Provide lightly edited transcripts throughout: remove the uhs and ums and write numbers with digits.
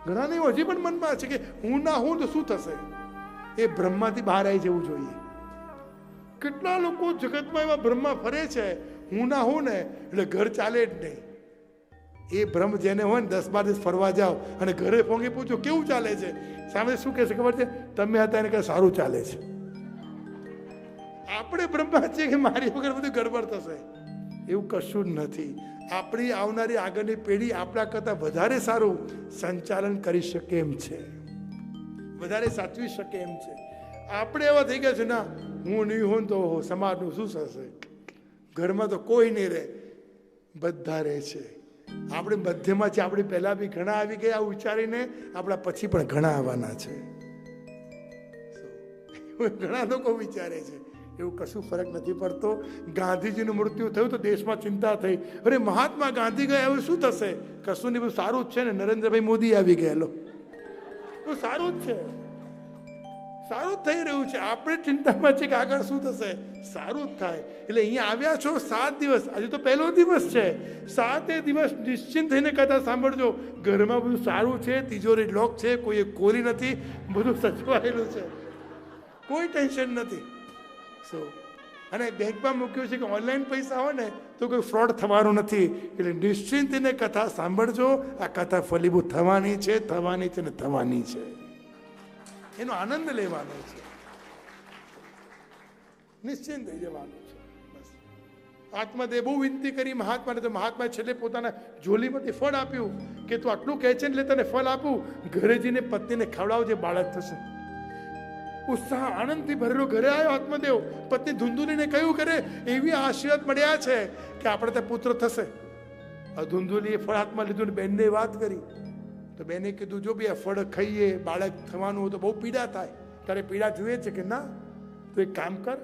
ઘણાને હજી પણ મનમાં છે કે હું ના હું તો શું થશે. એ બ્રહ્મમાંથી બહાર આવી જવું જોઈએ. કેટલા લોકો જગતમાં એવા બ્રહ્મમાં ફરે છે, હું ના હું ને એટલે ઘર ચાલે જ નહીં. એ ભ્રમ જેને હોય ને 10-12 દિવસ ફરવા જાઓ અને ઘરે ફોંગી પૂછો કેવું ચાલે છે, સામે શું કહે છે ખબર છે? તમે હતા એને કહે સારું ચાલે છે. આપણે બ્રહ્મા છીએ કે મારી વગર બધું ગડબડ થશે, એવું કશું જ નથી. આપણી આવનારી આગળની પેઢી આપણા કરતાં વધારે સારું સંચાલન કરી શકે એમ છે, વધારે સાચવી શકે એમ છે. આપણે એવા થઈ ગયા છે ના હું નહીં હોઉં તો સમાજનું શું થશે, ઘરમાં તો કોઈ નહીં રહે, બધા રહે છે. આપણે મધ્યમાં છે. આપણે પહેલાં બી ઘણા આવી ગયા વિચારીને, આપણા પછી પણ ઘણા આવવાના છે. ઘણા લોકો વિચારે છે એવું કશું ફરક નથી પડતો. ગાંધીજીનું મૃત્યુ થયું તો દેશમાં ચિંતા થઈ, અરે મહાત્મા ગાંધી ગયા હવે શું થશે? કશું નહીં, બધું સારું જ છે ને. નરેન્દ્રભાઈ મોદી આવી ગયેલો, તો સારું જ છે, સારું જ થઈ રહ્યું છે. આપણે ચિંતામાં છે કે આગળ શું થશે, સારું જ થાય. એટલે અહીંયા આવ્યા છો 7 દિવસ, આજે તો પહેલો દિવસ છે. 7 દિવસ નિશ્ચિંત થઈને કથા સાંભળજો. ઘરમાં બધું સારું છે, તિજોરી લોક છે, કોઈ ખોલી નથી, બધું સચવાયેલું છે, કોઈ ટેન્શન નથી. શું અને બેંકમાં મૂક્યું છે કે ઓનલાઈન પૈસા હોય ને તો કોઈ ફ્રોડ થવાનું નથી. એટલે નિશ્ચિંત થઈને કથા સાંભળજો. આ કથા ફલીભૂત થવાની છે, થવાની છે ને થવાની છે. એનો આનંદ લેવાનો છે, નિશ્ચિંત થઈ જવાનું છે. બસ આત્મદેવ બહુ વિનંતી કરી મહાત્માને, તો મહાત્માએ છેલ્લે પોતાના ઝોલીમાંથી ફળ આપ્યું કે તું આટલું કહે છે એટલે તને ફળ આપું, ઘરે જઈને પત્નીને ખવડાવજે, બાળક થશે. ઉત્સાહ આનંદથી ભરેલો ઘરે આવ્યો આત્મદેવ. પત્ની ધુંધુલીને કહ્યું કરે એવી આશીર્વાદ મળ્યા છે કે આપણે ત્યાં પુત્ર થશે. ધુંધુલીએ ફળ હાથમાં લીધું ને બેનને વાત કરી, તો બેને કીધું જો ભાઈ આ ફળ ખાઈએ બાળક થવાનું હોય તો બહુ પીડા થાય, તારે પીડા જોઈએ છે કે ના? તો એક કામ કર,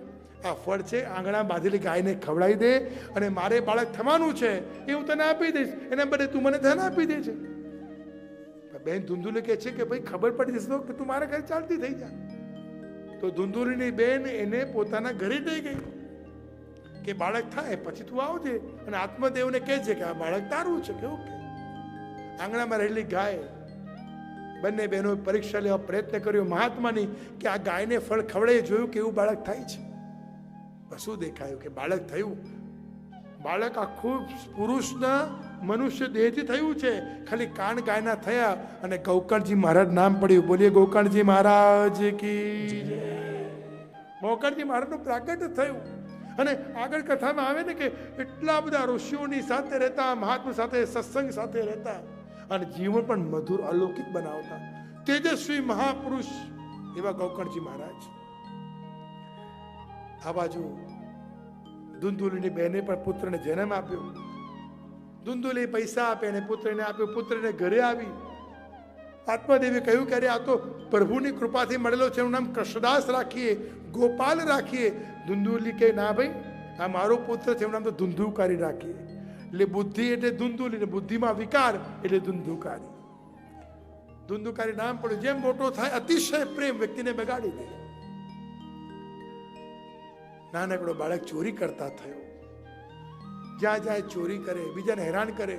આ ફળ છે આંગણા બાંધેલી ગાયને ખવડાવી દે અને મારે બાળક થવાનું છે એ હું તને આપી દઈશ, એના બદલે તું મને ધન આપી દે છે. બેન ધુંધુલી કહે છે કે ભાઈ ખબર પડી જશે કે તું મારા ઘરે ચાલતી થઈ જા. તો ધુંધુલીની બેન એને પોતાના ઘરે લઈ ગઈ કે બાળક થાય પછી તું આવજે. અને આત્મદેવને કહે છે કે આ બાળક તારું છે. કેવું કે આંગણામાં રહેલી ગાય, બંને બહેનો પરીક્ષા લેવા પ્રયત્ન કર્યો મહાત્માની કે આ ગાયને ફળ ખવડાવી, જોયું કે એવું બાળક થાય છે. શું દેખાયું કે બાળક થયું. બાળક આખું પુરુષના મનુષ્ય દેહથી થયું છે, ખાલી કાન ગાયના થયા અને ગોકર્ણજી મહારાજ નામ પડ્યું. બોલીએ ગોકર્ણજી મહારાજ કી જય. ગોકર્ણજી મહારાજનું પ્રાગટ્ય થયું. અને આગળ કથામાં આવે ને કે એટલા બધા ઋષિઓની સાથે રહેતા, મહાત્મા સાથે સત્સંગ સાથે રહેતા અને જીવન પણ મધુર અલૌકિક બનાવતા તેજસ્વી મહાપુરુષ એવા ગોકર્ણજી મહારાજ. આ બાજુ ધુંધુલીની બહેને પણ પુત્રને જન્મ આપ્યો. ધુંધુલી પૈસા આપે અને પુત્રને આપ્યો. પુત્રને ઘરે આવી આત્માદેવે કહ્યું કે અરે આ તો પ્રભુની કૃપાથી મળેલો છે, એનું નામ કૃષ્ણદાસ રાખીએ, ગોપાલ રાખીએ. ધુંધુલી કે ના ભાઈ, આ મારો પુત્ર છે, એનું નામ તો ધુંધુકારી રાખીએ. એટલે બુદ્ધિ એટલે ધુંધુલી ને બુદ્ધિમાં વિકાર એટલે ધુંધુકારી. ધુંધુકારી નામ પડ્યું. જેમ મોટો થાય અતિશય પ્રેમ વ્યક્તિને બગાડી દે. નાનકડો બાળક ચોરી કરતા થયો, જ્યાં જાય ચોરી કરે, બીજાને હેરાન કરે,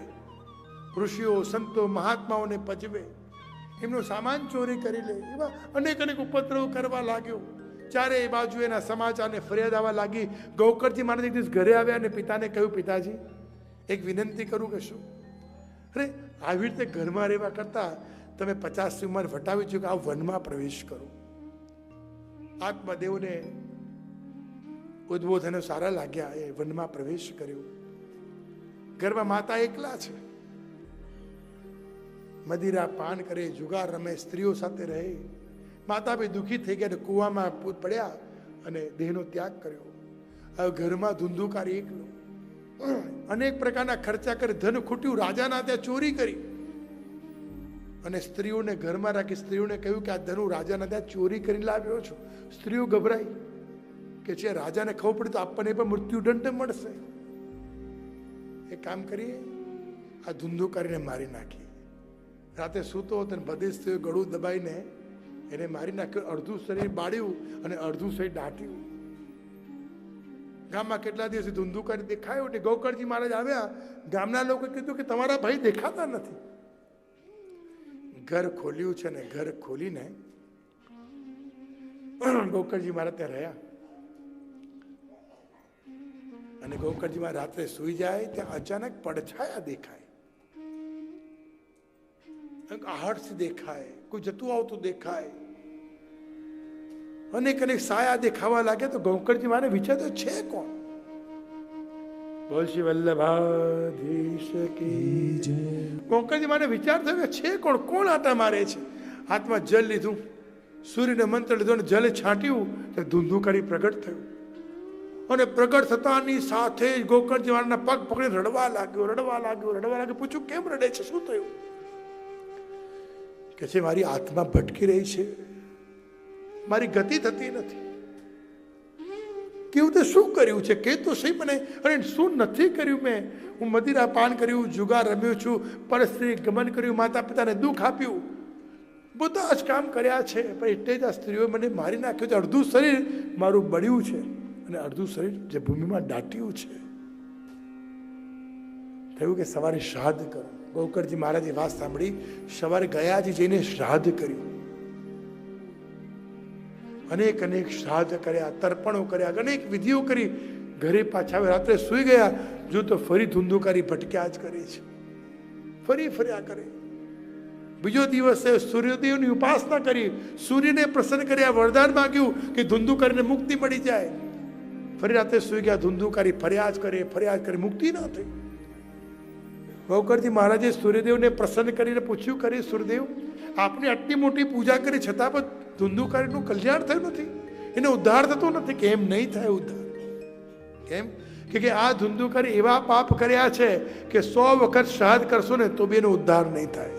ઋષિઓ સંતો મહાત્માઓને પજવે, એમનો સામાન ચોરી કરી લે, એવા અનેક અનેક ઉપદ્રવ કરવા લાગ્યો. ચારે બાજુ એના સમાચારને ફરિયાદ આવવા લાગી. ગોકર્ણજી મહારાજ એક દિવસ ઘરે આવ્યા અને પિતાને કહ્યું, પિતાજી એક વિનંતી કરું કે શું? અરે આવી રીતે ઘરમાં રહેવા કરતા તમે 50ની ઉંમર વટાવી છો કે આ વનમાં પ્રવેશ કરો. આત્મદેવને ઉદ્બોધનો સારા લાગ્યા, એ વનમાં પ્રવેશ કર્યો. ઘરમાં માતા એકલા છે, મદિરા પાન કરે, જુગાર રમે, સ્ત્રીઓ સાથે રહે. માતા બી દુઃખી થઈ ગયા, કૂવામાં પડ્યા અને દેહનો ત્યાગ કર્યો. હવે ઘરમાં ધુંધુકારી એકલો, અનેક પ્રકારના ખર્ચા કરી, ધન ખૂટ્યું, રાજાના ત્યાં ચોરી કરી અને સ્ત્રીઓને ઘરમાં રાખી. સ્ત્રીઓને કહ્યું કે આ ધન હું રાજાના ત્યાં ચોરી કરીને લાવ્યો છું. સ્ત્રીઓ ગભરાઈ કે છે રાજાને ખબર પડી તો આપણને પણ મૃત્યુદંડ મળશે. એક કામ કરીએ, આ ધુંધુકારીને મારી નાખીએ. રાતે સૂતો હતો ને બધી સ્ત્રીઓ ગળું દબાઈને એને મારી નાખ્યો. અડધું શરીર બાળ્યું અને અડધું શરીર દાટ્યું. ગામમાં કેટલા દિવસથી ધુંધુકારી દેખાયો ને ગોકર્ણજી મહારાજ આવ્યા. ગામના લોકો કીધું કે તમારા ભાઈ દેખાતા નથી. ઘર ખોલ્યું છે ને ઘર ખોલીને ગોકળજી મહારાજ ત્યાં રહ્યા. અને ગોકળજી મહારાજ રાત્રે સુઈ જાય ત્યાં અચાનક પડછાયા દેખાય, આહડથી દેખાય, કોઈ જતું આવતું દેખાય, અનેક અનેક સાયા દેખાવા લાગે. તો ગોકળજી મહારાજ વિચાર તો છે કોણ? બોલ શ્રી વલ્લભાધીશ કી જય. ગોકળજી મહારાજ વિચાર થયો છે કોણ? કોણ આટા મારે છે? હાથમાં જલ લીધું, સૂર્યને મંત્ર લીધો અને જલે છાંટ્યું તો ધુંધુકારી પ્રગટ થયું. અને પ્રગટ થતાની સાથે જ ગોકળજી મહારાજના પગ પકડી રડવા લાગ્યો. પૂછ્યું કેમ રડે છે, શું થયું? કે છે મારી આત્મા ભટકી રહી છે, મારી ગતિ થતી નથી. કેવું તે શું કર્યું છે કે તો સહી મને. અરે શું નથી કર્યું મેં? હું મદિરા પાન કર્યું, જુગાર રમ્યો છું, પરસ્ત્રી ગમન કર્યું, માતા પિતાને દુઃખ આપ્યું, બધા જ કામ કર્યા છે. પણ એટલે જ આ સ્ત્રીઓ મને મારી નાખ્યો છે. અડધું શરીર મારું બળ્યું છે અને અડધું શરીર જે ભૂમિમાં દાટ્યું છે. થયું કે સવારે શ્રાદ્ધ કરો. ગોકળજી મહારાજે વાત સાંભળી, સવારે ગયાજી જઈને શ્રાદ્ધ કર્યું. અનેક અનેક શ્રાદ્ધ કર્યા, તર્પણો કર્યા, અનેક વિધિઓ કરી. ઘરે પાછા આવે, રાત્રે સુઈ ગયા, જો તો ફરી ધુંધુકારી ભટક્યા જ કરે છે, ફરી ફર્યા કરે. બીજો દિવસે સૂર્યદેવની ઉપાસના કરી, સૂર્યને પ્રસન્ન કર્યા, વરદાન માંગ્યું કે ધુંધુકારીને મુક્તિ મળી જાય. ફરી રાત્રે સુઈ ગયા, ધુંધુકારી ફર્યા જ કરે, મુક્તિ ના થઈ. ગોકળજી મહારાજે સૂર્યદેવને પ્રસન્ન કરીને પૂછ્યું, કરે સૂર્યદેવ, આપને આટલી મોટી પૂજા કરી છતાં પણ ધુંધુકારીનું કલ્યાણ થયું નથી, એને ઉદ્ધાર થતો નથી. કેમ નહીં થાય ઉદ્ધાર? કેમ કે આ ધુંધુકારી એવા પાપ કર્યા છે કે 100 વખત શ્રાદ્ધ કરશો ને તો બી એનો ઉદ્ધાર નહીં થાય,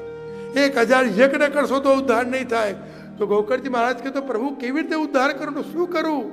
1000 યજ્ઞ કરશો તો ઉદ્ધાર નહીં થાય. તો ગોકળજી મહારાજ કહે તો પ્રભુ કેવી રીતે ઉદ્ધાર કરું, શું કરું?